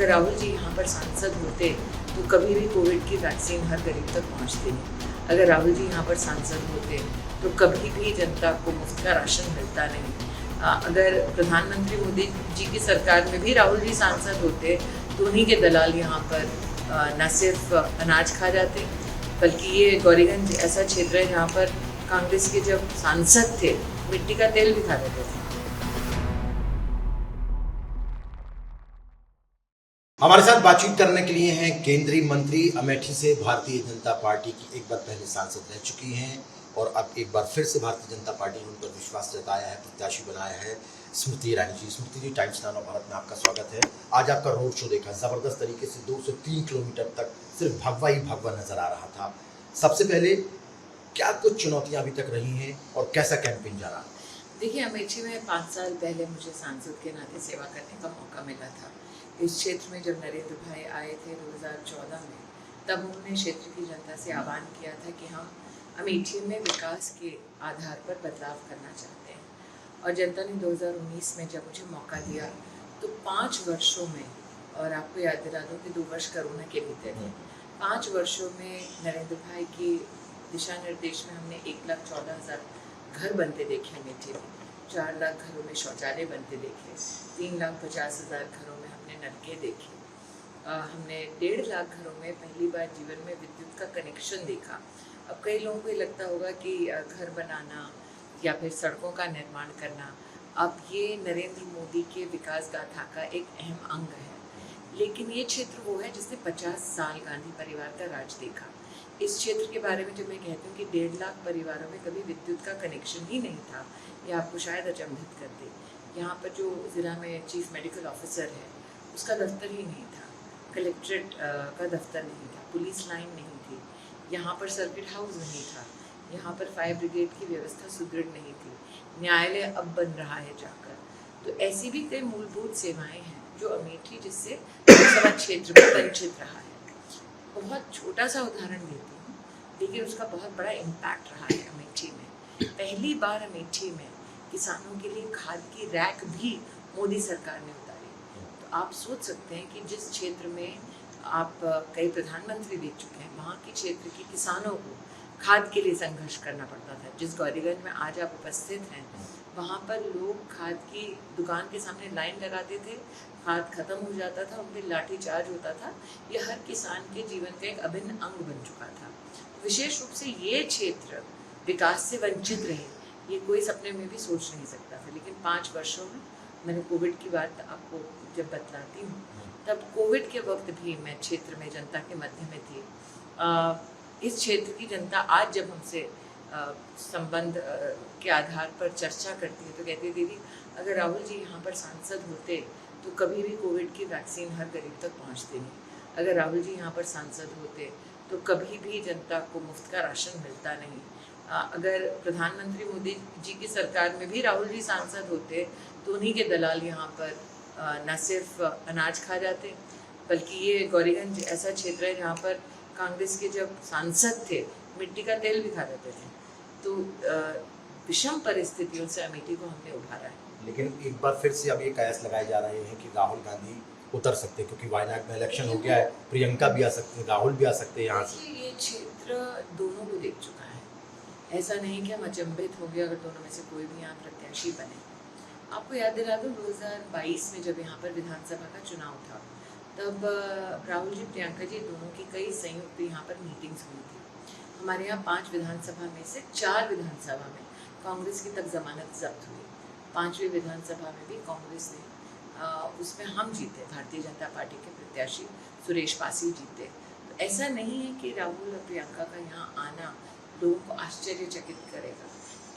अगर राहुल जी यहाँ पर सांसद होते तो कभी भी कोविड की वैक्सीन हर गरीब तक पहुँचती नहीं। अगर राहुल जी यहाँ पर सांसद होते तो कभी भी जनता को मुफ्त का राशन मिलता नहीं। अगर प्रधानमंत्री मोदी जी की सरकार में भी राहुल जी सांसद होते तो उन्हीं के दलाल यहाँ पर न सिर्फ अनाज खा जाते, बल्कि ये गौरीगंज ऐसा क्षेत्र है जहाँ पर कांग्रेस के जब सांसद थे मिट्टी का तेल भी खा जाते थे। हमारे साथ बातचीत करने के लिए हैं केंद्रीय मंत्री, अमेठी से भारतीय जनता पार्टी की एक बार पहले सांसद रह चुकी हैं और अब एक बार फिर से भारतीय जनता पार्टी ने उन पर विश्वास जताया है, प्रत्याशी बनाया है, स्मृति ईरानी जी। स्मृति जी, टाइम्स नाउ भारत में आपका स्वागत है। आज आपका रोड शो देखा, जबरदस्त तरीके से 2 से 3 किलोमीटर तक सिर्फ भगवा ही भगवा नजर आ रहा था। सबसे पहले क्या कुछ चुनौतियां अभी तक रही हैं और कैसा कैंपेन जा रहा? देखिए, अमेठी में 5 साल पहले मुझे सांसद के नाते सेवा करने का मौका मिला था। इस क्षेत्र में जब नरेंद्र भाई आए थे 2014 में, तब उन्होंने क्षेत्र की जनता से आह्वान किया था कि हम अमेठी में विकास के आधार पर बदलाव करना चाहते हैं। और जनता ने 2019 में जब मुझे मौका दिया तो 5 वर्षों में, और आपको याद दिला दूँ कि 2 वर्ष कोरोना के बीते थे, 5 वर्षों में नरेंद्र भाई की दिशा निर्देश में हमने 1,14,000 घर बनते देखे अमेठी में, 4 लाख घरों में शौचालय बनते देखे, 3,50,000 घरों में हमने नलके देखे, हमने 1.5 लाख घरों में पहली बार जीवन में विद्युत का कनेक्शन देखा। अब कई लोगों को लगता होगा कि घर बनाना या फिर सड़कों का निर्माण करना अब ये नरेंद्र मोदी के विकास गाथा का एक अहम अंग है, लेकिन ये क्षेत्र वो है जिसने 50 साल गांधी परिवार का राज देखा। इस क्षेत्र के बारे में जब मैं कहती हूँ कि 1.5 लाख परिवारों में कभी विद्युत का कनेक्शन ही नहीं था, यह आपको शायद अचंभित कर दे। यहाँ पर जो ज़िला में चीफ मेडिकल ऑफिसर है उसका दफ्तर ही नहीं था, कलेक्ट्रेट का दफ्तर नहीं था, पुलिस लाइन नहीं थी, यहाँ पर सर्किट हाउस नहीं था, यहाँ पर फायर ब्रिगेड की व्यवस्था सुदृढ़ नहीं थी, न्यायालय अब बन रहा है जाकर। तो ऐसी भी कई मूलभूत सेवाएं हैं जो अमेठी जिससे लोकसभा क्षेत्र में वंचित रहा है। बहुत छोटा सा उदाहरण देती हूँ, लेकिन उसका बहुत बड़ा इम्पैक्ट रहा है अमेठी में। पहली बार अमेठी में किसानों के लिए खाद की रैक भी मोदी सरकार ने उतारी। तो आप सोच सकते हैं कि जिस क्षेत्र में आप कई प्रधानमंत्री देख चुके हैं, वहाँ के क्षेत्र के किसानों को खाद के लिए संघर्ष करना पड़ता था। जिस गौरीगंज में आज आप उपस्थित हैं, वहाँ पर लोग खाद की दुकान के सामने लाइन लगाते थे, खाद खत्म हो जाता था, उन पर लाठी चार्ज होता था। ये हर किसान के जीवन का एक अभिन्न अंग बन चुका था। विशेष रूप से ये क्षेत्र विकास से वंचित रहे, ये कोई सपने में भी सोच नहीं सकता था। लेकिन 5 वर्षों में, मैंने कोविड की बात आपको जब बतलाती हूँ, तब कोविड के वक्त भी मैं क्षेत्र में जनता के मध्य में थी। इस क्षेत्र की जनता आज जब हमसे संबंध के आधार पर चर्चा करती है तो कहती है, दीदी अगर राहुल जी यहाँ पर सांसद होते तो कभी भी कोविड की वैक्सीन हर गरीब तक पहुँचती नहीं। अगर राहुल जी यहाँ पर सांसद होते तो कभी भी जनता को मुफ्त का राशन मिलता नहीं। अगर प्रधानमंत्री मोदी जी की सरकार में भी राहुल जी सांसद होते तो उन्हीं के दलाल यहाँ पर न सिर्फ अनाज खा जाते, बल्कि ये गौरीगंज ऐसा क्षेत्र है जहाँ पर कांग्रेस के जब सांसद थे मिट्टी का तेल भी खा जाते थे। तो विषम परिस्थितियों से अमेठी को हमने उभारा है। लेकिन एक बार फिर से अब ये कयास लगाए जा रहे हैं कि राहुल गांधी उतर सकते हैं, क्योंकि वायनाड में इलेक्शन हो गया है, प्रियंका भी आ सकती है, राहुल भी आ सकते हैं यहाँ से। ये क्षेत्र दोनों को देख चुका है, ऐसा नहीं कि हम अचंभित हो गए अगर दोनों में से कोई भी यहाँ प्रत्याशी बने। आपको याद दिला दूँ 2022 में जब यहाँ पर विधानसभा का चुनाव था, तब राहुल जी, प्रियंका जी दोनों की कई संयुक्त यहाँ पर मीटिंग्स हुई थी। हमारे यहाँ 5 विधानसभा में से 4 विधानसभा में कांग्रेस की तक जमानत जब्त हुई। 5वीं विधानसभा में भी कांग्रेस ने उसमें हम जीते, भारतीय जनता पार्टी के प्रत्याशी सुरेश पासी जीते। तो ऐसा नहीं है कि राहुल और प्रियंका का यहाँ आना लोगों को आश्चर्यचकित करेगा।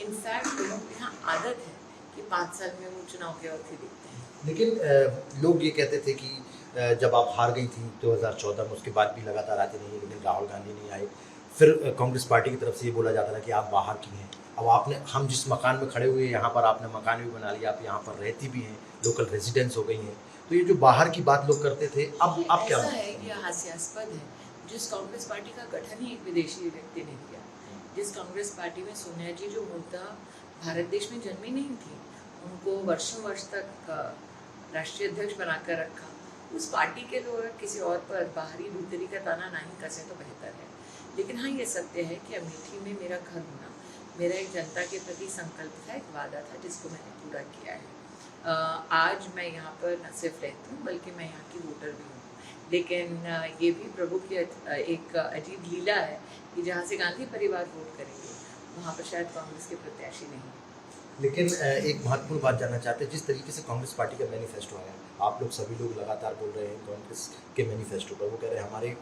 इनफैक्ट लोगों को यहाँ आदत है कि 5 साल में वो चुनाव के वक्त ही देखते हैं। लेकिन लोग ये कहते थे कि जब आप हार गई थी 2014 में, उसके बाद भी लगातार आती रही, लेकिन राहुल गांधी नहीं आए। फिर कांग्रेस पार्टी की तरफ से ये बोला जाता था कि आप बाहर की हैं। अब आपने, हम जिस मकान में खड़े हुए यहाँ पर आपने मकान भी बना लिया, आप यहाँ पर रहती भी हैं, लोकल रेजिडेंस हो गई हैं। तो ये जो बाहर की बात लोग करते थे, अब आप क्या? ऐसा है, ये हास्यास्पद है। जिस कांग्रेस पार्टी का गठन ही एक विदेशी व्यक्ति ने किया, जिस कांग्रेस पार्टी में सोनिया जी जो मूलतः भारत देश में जन्मी नहीं थी, उनको वर्षों वर्ष तक राष्ट्रीय अध्यक्ष बनाकर रखा, उस पार्टी के लोग अगर किसी और पर बाहरी भीतरी का ताना ना ही कसे तो बेहतर है। लेकिन हाँ, ये सत्य है कि अमेठी में मेरा घर होना मेरा एक जनता के प्रति संकल्प था, एक वादा था जिसको मैंने पूरा किया है। आज मैं यहाँ पर न सिर्फ रहती हूँ बल्कि मैं यहाँ की वोटर भी हूँ। लेकिन ये भी प्रभु की एक अजीब लीला है कि जहाँ से गांधी परिवार वोट करेंगे वहाँ पर शायद कांग्रेस के प्रत्याशी नहीं। लेकिन एक महत्वपूर्ण बात जानना चाहते हैं, जिस तरीके से कांग्रेस पार्टी का मैनिफेस्टो आया, आप लोग सभी लोग लगातार बोल रहे हैं कांग्रेस के मैनिफेस्टो पर, वो कह रहे हैं हमारे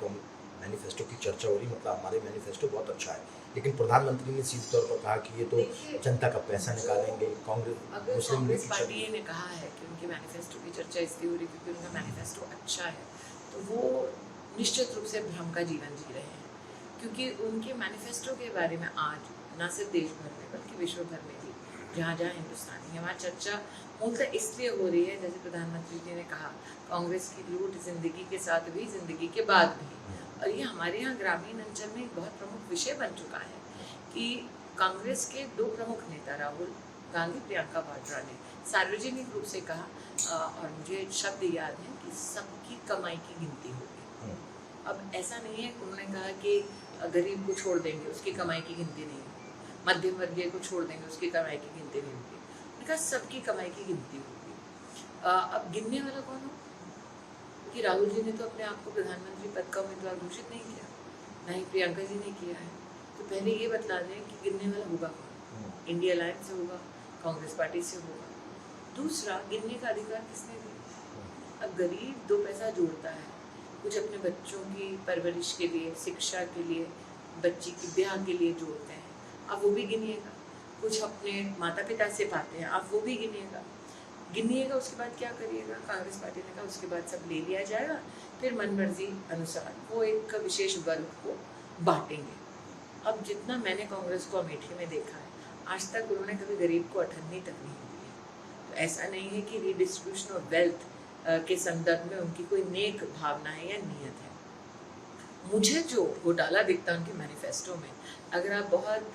मैनिफेस्टो की चर्चा हो रही, मतलब हमारे मैनिफेस्टो बहुत अच्छा है, लेकिन प्रधानमंत्री ने सीधे तौर पर कहा कि ये तो जनता का पैसा निकालेंगे। कांग्रेस पार्टी ने कहा है कि उनके मैनिफेस्टो की चर्चा इसलिए हो रही क्योंकि उनका मैनिफेस्टो अच्छा है, तो वो निश्चित रूप से भ्रम का जीवन जी रहे हैं, क्योंकि उनके मैनिफेस्टो के बारे में आज न सिर्फ देश भर में बल्कि विश्व भर में भी जहाँ जहाँ हिंदुस्तानी है वहाँ चर्चा मूलतः इसलिए हो रही है, जैसे प्रधानमंत्री जी ने कहा, कांग्रेस की लूट जिंदगी के साथ भी जिंदगी के बाद भी। और ये हमारे यहाँ ग्रामीण अंचल में एक बहुत प्रमुख विषय बन चुका है कि कांग्रेस के दो प्रमुख नेता राहुल गांधी, प्रियंका वाड्रा ने सार्वजनिक रूप से कहा, और मुझे शब्द याद है कि सबकी कमाई की गिनती होगी। अब ऐसा नहीं है, उन्होंने कहा कि गरीब को छोड़ देंगे उसकी कमाई की गिनती नहीं होगी, मध्यम वर्गीय को छोड़ देंगे उसकी कमाई की गिनती नहीं होगी, उनका सबकी कमाई की गिनती होगी। अब गिनने वाला कौन हो? कि राहुल जी ने तो अपने आप को प्रधानमंत्री पद का उम्मीदवार घोषित नहीं किया, ना ही प्रियंका जी ने किया है, तो पहले ये बतला दें कि गिनने वाला होगा कौन? इंडिया अलायंस से होगा, कांग्रेस पार्टी से होगा। दूसरा, गिनने का अधिकार किसने दिया? अब गरीब दो पैसा जोड़ता है, कुछ अपने बच्चों की परवरिश के लिए, शिक्षा के लिए, बच्ची की ब्याह के लिए जोड़ते हैं, आप वो भी गिनिएगा। कुछ अपने माता पिता से पाते हैं, आप वो भी गिनिएगा। उसके बाद क्या करिएगा? कांग्रेस पार्टी ने कहा उसके बाद सब ले लिया जाएगा, फिर मनमर्जी अनुसार वो एक विशेष वर्ग को बांटेंगे। अब जितना मैंने कांग्रेस को अमेठी में देखा है, आज तक उन्होंने कभी गरीब को अठन्नी तक नहीं दी है। तो ऐसा नहीं है कि रीडिस्ट्रीब्यूशन ऑफ वेल्थ के संदर्भ में उनकी कोई नेक भावना है या नीयत है। मुझे जो घोटाला दिखता है उनके मैनिफेस्टो में, अगर आप बहुत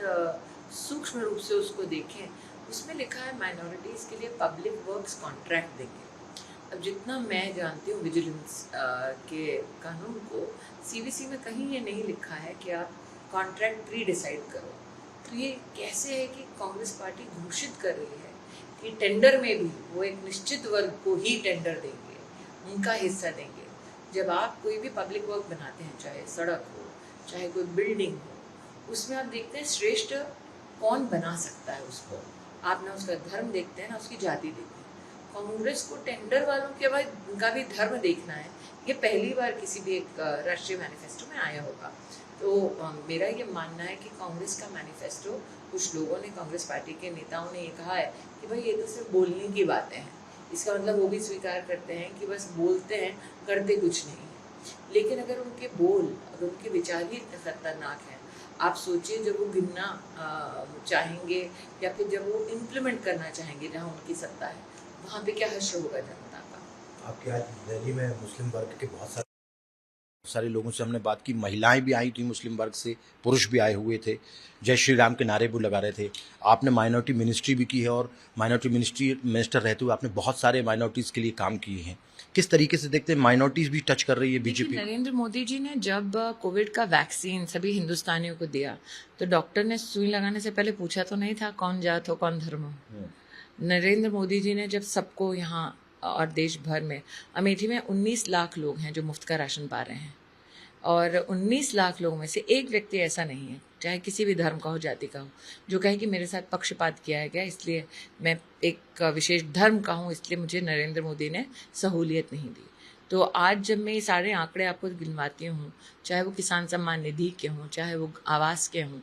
सूक्ष्म रूप से उसको देखें, उसमें लिखा है माइनॉरिटीज़ के लिए पब्लिक वर्क्स कॉन्ट्रैक्ट देंगे। अब जितना मैं जानती हूँ विजिलेंस के कानून को, सीवीसी में कहीं ये नहीं लिखा है कि आप कॉन्ट्रैक्ट प्री डिसाइड करो। तो ये कैसे है कि कांग्रेस पार्टी घोषित कर रही है कि टेंडर में भी वो एक निश्चित वर्ग को ही टेंडर देंगे, उनका हिस्सा देंगे। जब आप कोई भी पब्लिक वर्क बनाते हैं, चाहे सड़क हो, चाहे कोई बिल्डिंग हो, उसमें आप देखते हैं श्रेष्ठ कौन बना सकता है उसको, आप ना उसका धर्म देखते हैं ना उसकी जाति देखते हैं। कांग्रेस को टेंडर वालों के भाई उनका भी धर्म देखना है, ये पहली बार किसी भी एक राष्ट्रीय मैनिफेस्टो में आया होगा। तो मेरा ये मानना है कि कांग्रेस का मैनिफेस्टो, कुछ लोगों ने, कांग्रेस पार्टी के नेताओं ने ये कहा है कि भाई ये तो सिर्फ बोलने की बातें हैं, इसका मतलब वो भी स्वीकार करते हैं कि बस बोलते हैं, करते कुछ नहीं है। लेकिन अगर उनके बोल, अगर उनके विचार ही इतने खतरनाक हैं, आप सोचिए जब वो गिनना चाहेंगे या फिर जब वो इम्प्लीमेंट करना चाहेंगे जहाँ उनकी सत्ता है, वहाँ पे क्या हश्र होगा जनता का। आपके आज दिल्ली में मुस्लिम वर्ग के बहुत सारे लोगों से हमने बात की, महिलाएं भी आई थी मुस्लिम वर्ग से, पुरुष भी आए हुए थे, जय श्री राम के नारे भी लगा रहे थे। आपने माइनॉरिटी मिनिस्ट्री भी की है और माइनॉरिटी मिनिस्टर रहते हुए आपने बहुत सारे माइनॉरिटीज़ के लिए काम किए हैं। किस तरीके से देखते हैं माइनॉरिटीज़ भी टच कर रही है बीजेपी? नरेंद्र मोदी जी ने जब कोविड का वैक्सीन सभी हिंदुस्तानियों को दिया तो डॉक्टर ने सुई लगाने से पहले पूछा तो नहीं था कौन जात हो कौन धर्म हो। नरेंद्र मोदी जी ने जब सबको यहाँ और देश भर में, अमेठी में 19 लाख लोग हैं जो मुफ्त का राशन पा रहे हैं, और 19 लाख लोगों में से एक व्यक्ति ऐसा नहीं है, चाहे किसी भी धर्म का हो, जाति का हो, जो कहे कि मेरे साथ पक्षपात किया गया इसलिए मैं एक विशेष धर्म का हूँ इसलिए मुझे नरेंद्र मोदी ने सहूलियत नहीं दी। तो आज जब मैं ये सारे आंकड़े आपको गिनवाती हूँ, चाहे वो किसान सम्मान निधि के हों, चाहे वो आवास के हों,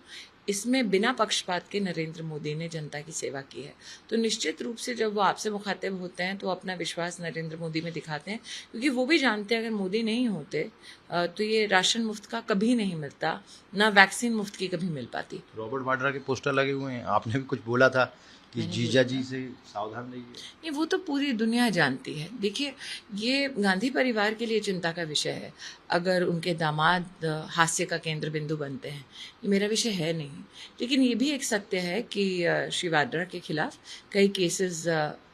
इसमें बिना पक्षपात के नरेंद्र मोदी ने जनता की सेवा की है। तो निश्चित रूप से जब वो आपसे मुखातिब होते हैं तो अपना विश्वास नरेंद्र मोदी में दिखाते हैं, क्योंकि वो भी जानते हैं अगर मोदी नहीं होते तो ये राशन मुफ्त का कभी नहीं मिलता, ना वैक्सीन मुफ्त की कभी मिल पाती। रॉबर्ट वाड्रा के पोस्टर लगे हुए हैं, आपने भी कुछ बोला था कि जीजा जी से सावधान रहिए। नहीं, वो तो पूरी दुनिया जानती है। देखिए, ये गांधी परिवार के लिए चिंता का विषय है अगर उनके दामाद हास्य का केंद्र बिंदु बनते हैं, ये मेरा विषय है नहीं। लेकिन ये भी एक सत्य है कि श्री वाड्रा के खिलाफ कई केसेस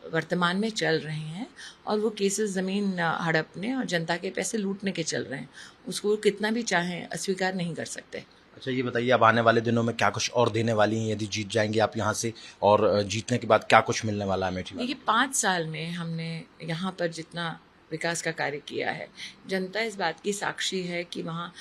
वर्तमान में चल रहे हैं और वो केसेस ज़मीन हड़पने और जनता के पैसे लूटने के चल रहे हैं, उसको कितना भी चाहें अस्वीकार नहीं कर सकते। अच्छा ये बताइए, अब आने वाले दिनों में क्या कुछ और देने वाली हैं यदि जीत जाएंगे आप यहाँ से, और जीतने के बाद क्या कुछ मिलने वाला है अमेठी में? देखिए 5 साल में हमने यहाँ पर जितना विकास का कार्य किया है, जनता इस बात की साक्षी है कि वहाँ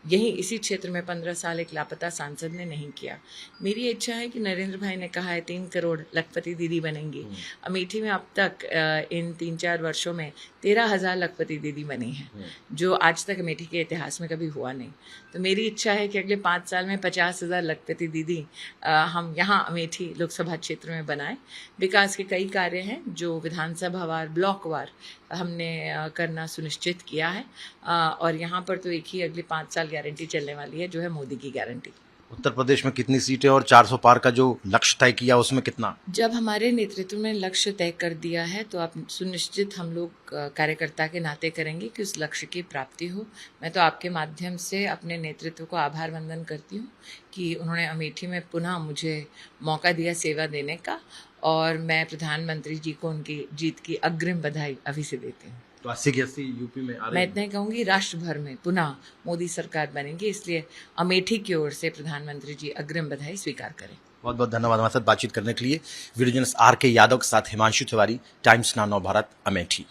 यहीं इसी क्षेत्र में 15 साल एक लापता सांसद ने नहीं किया। मेरी इच्छा है कि नरेंद्र भाई ने कहा है 3 करोड़ लखपति दीदी बनेंगी। अमेठी में अब तक इन 3-4 वर्षों में 13,000 लखपति दीदी बनी हैं, जो आज तक अमेठी के इतिहास में कभी हुआ नहीं। तो मेरी इच्छा है कि अगले 5 साल में 50,000 लखपति दीदी हम यहाँ अमेठी लोकसभा क्षेत्र में बनाएं। विकास के कई कार्य हैं जो विधानसभा वार, ब्लॉक वार हमने करना सुनिश्चित किया है, और यहाँ पर तो एक ही अगले 5 साल गारंटी चलने वाली है, जो है मोदी की गारंटी। उत्तर प्रदेश में कितनी सीटें और 400 पार का जो लक्ष्य तय किया उसमें कितना? जब हमारे नेतृत्व में लक्ष्य तय कर दिया है तो आप सुनिश्चित हम लोग कार्यकर्ता के नाते करेंगे कि उस लक्ष्य की प्राप्ति हो। मैं तो आपके माध्यम से अपने नेतृत्व को आभार वंदन करती हूँ कि उन्होंने अमेठी में पुनः मुझे मौका दिया सेवा देने का, और मैं प्रधानमंत्री जी को उनकी जीत की अग्रिम बधाई अभी से देती हूँ। तो 80 की 80 यूपी में आ रही मैं है। इतना ही कहूँगी, राष्ट्र भर में पुनः मोदी सरकार बनेगी, इसलिए अमेठी की ओर से प्रधानमंत्री जी अग्रिम बधाई स्वीकार करें। बहुत बहुत धन्यवाद हमारे साथ बातचीत करने के लिए। वीडियो जर्नलिस्ट RK यादव के साथ हिमांशु तिवारी, टाइम्स नाउ नव भारत, अमेठी।